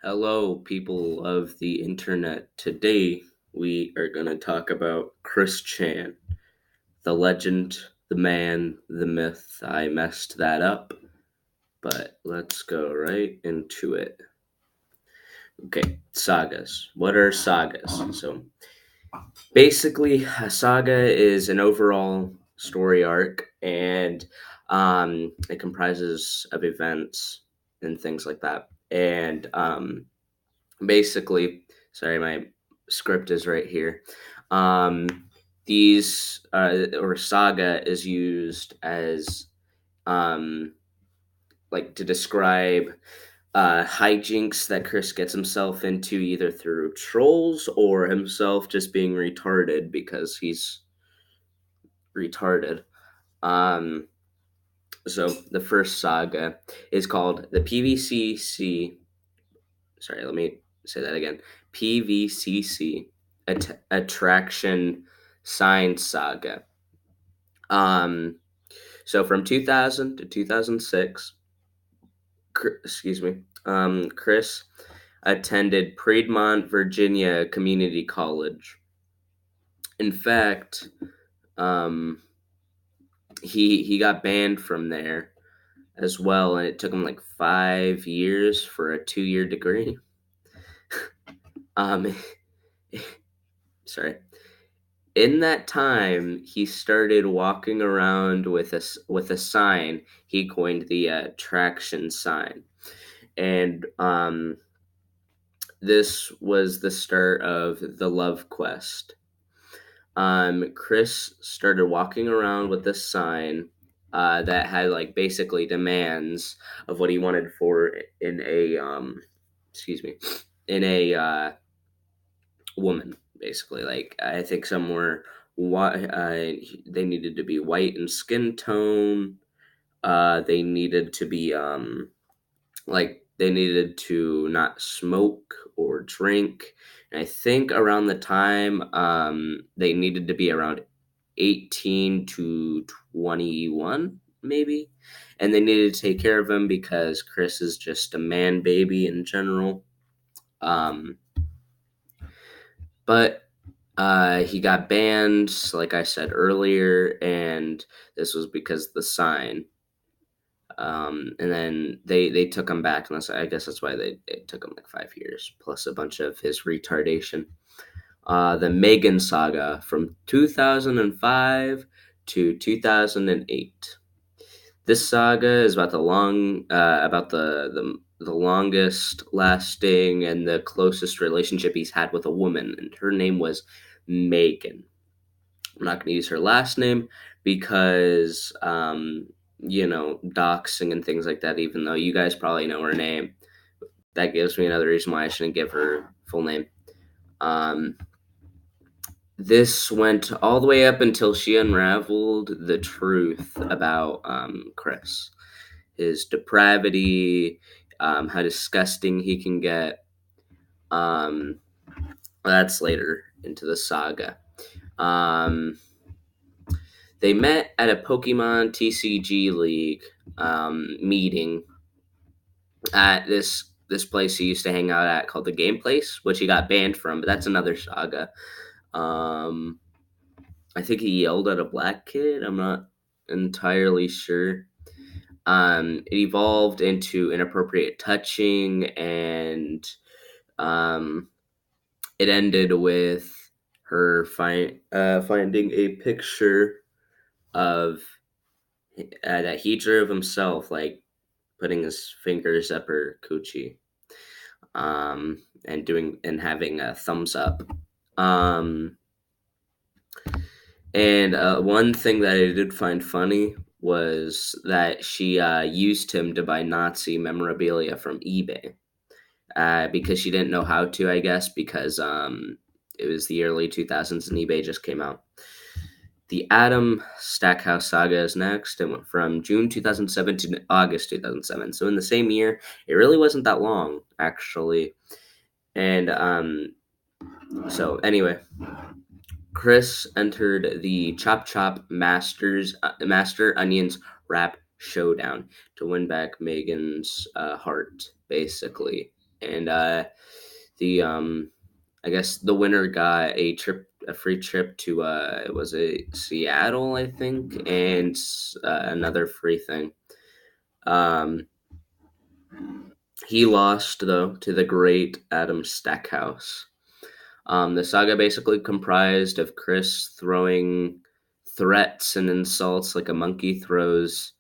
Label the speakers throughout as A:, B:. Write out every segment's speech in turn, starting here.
A: Hello, people of the internet. Today we are going to talk about Chris Chan, the legend, the man, the myth. I messed that up, but let's go right into it. Okay, sagas. What are sagas? So basically, a saga is an overall story arc, and it comprises of events and things like that. And basically, sorry, my script is right here. Um, these or saga is used as um, like to describe hijinks that Chris gets himself into, either through trolls or himself just being retarded because he's retarded. Um, so the first saga is called the PVCC. Sorry, let me say that again. PVCC Attraction Sign Saga. Um, so from 2000 to 2006, Chris attended Piedmont, Virginia Community College. In fact, um, he got banned from there as well, and it took him like 5 years for a 2 year degree. Um, sorry. In that time, he started walking around with a sign. He coined the traction sign, and this was the start of the love quest. Chris started walking around with this sign that had like basically demands of what he wanted for in a excuse me in a woman, basically. Like I think some were white. They needed to be white in skin tone. They needed to be they needed to not smoke or drink. And I think around the time they needed to be around 18 to 21, maybe. And they needed to take care of him because Chris is just a man baby in general. Um, but he got banned, like I said earlier, and this was because of the sign. And then they took him back, and I guess that's why it took him like 5 years, plus a bunch of his retardation. The Megan Saga from 2005 to 2008. This saga is about the longest lasting and the closest relationship he's had with a woman, and her name was Megan. I'm not going to use her last name because doxing and things like that. Even though you guys probably know her name, that gives me another reason why I shouldn't give her full name. Um, this went all the way up until she unraveled the truth about Chris, his depravity, how disgusting he can get. That's later into the saga. They met at a Pokemon TCG League meeting at this place he used to hang out at called the Game Place, which he got banned from, but that's another saga. I think he yelled at a black kid. I'm not entirely sure. It evolved into inappropriate touching, and it ended with her finding a picture of that he drew of himself, like putting his fingers up her coochie, and having a thumbs up. And one thing that I did find funny was that she used him to buy Nazi memorabilia from eBay because she didn't know how to, I guess, because it was the early 2000s and eBay just came out. The Adam Stackhouse saga is next. It went from June 2007 to August 2007. So in the same year, it really wasn't that long, actually. And so anyway, Chris entered the Chop Chop Master Onions Rap Showdown to win back Megan's heart, basically. and the I guess the winner got a free trip to it was a Seattle, I think, and another free thing. Um, he lost though to the great Adam Stackhouse. The saga basically comprised of Chris throwing threats and insults like a monkey throws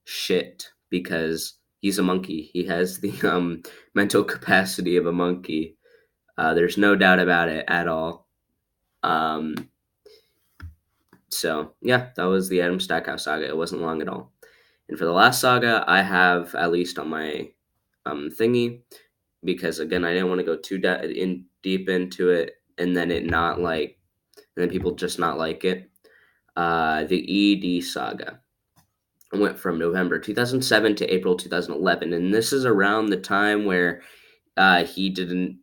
A: shit because he's a monkey. He has the mental capacity of a monkey. There's no doubt about it at all. Um, so yeah, that was the Adam Stackhouse saga. It wasn't long at all. And for the last saga, I have at least on my thingy because again, I didn't want to go too in deep into it, and then it not like, and then people just not like it. The ED saga went from November 2007 to April 2011, and this is around the time where he didn't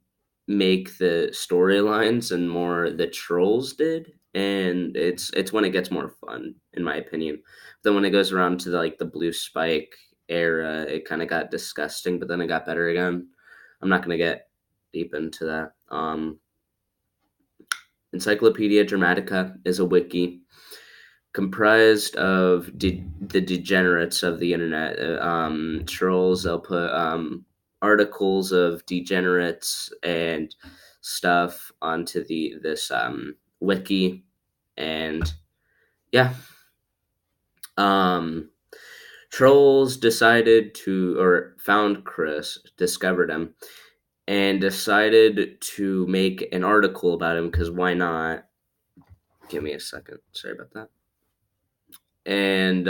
A: make the storylines and more the trolls did, and it's when it gets more fun in my opinion. Then when it goes around to the blue spike era, it kind of got disgusting, but then it got better again. I'm not gonna get deep into that. Encyclopedia Dramatica is a wiki comprised of the degenerates of the internet, trolls. They'll put articles of degenerates and stuff onto this wiki, and yeah, um, trolls decided to or found Chris, discovered him, and decided to make an article about him because why not? Give me a second. Sorry about that. And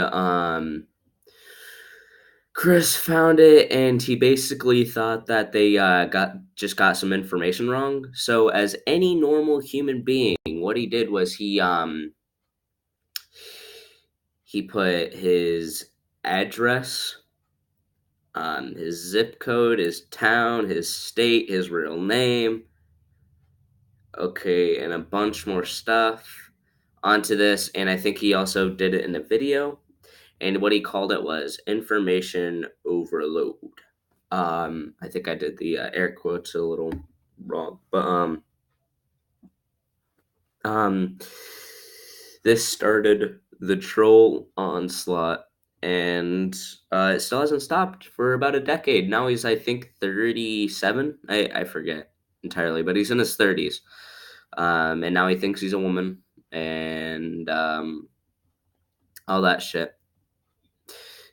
A: Chris found it, and he basically thought that they got some information wrong. So, as any normal human being, what he did was he put his address, his zip code, his town, his state, his real name, okay, and a bunch more stuff onto this. And I think he also did it in a video. And what he called it was information overload. I think I did the air quotes a little wrong, but um, this started the troll onslaught, and it still hasn't stopped for about a decade. Now he's, I think, 37. I forget entirely, but he's in his 30s, and now he thinks he's a woman, and all that shit.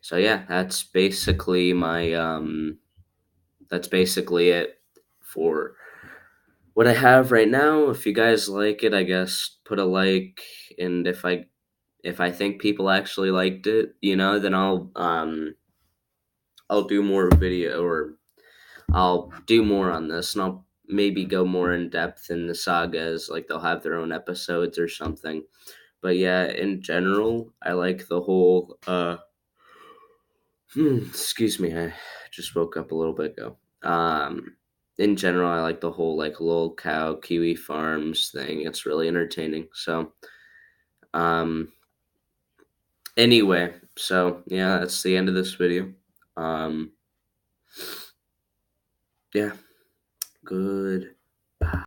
A: So yeah, that's basically it for what I have right now. If you guys like it, I guess put a like, and if I think people actually liked it, then I'll do more video, or I'll do more on this, and I'll maybe go more in depth in the sagas, like they'll have their own episodes or something. But yeah, in general, I like the whole excuse me, I just woke up a little bit ago. In general, I like the whole lol cow kiwi farms thing. It's really entertaining. So, um, anyway, so yeah, that's the end of this video. Um, yeah, good.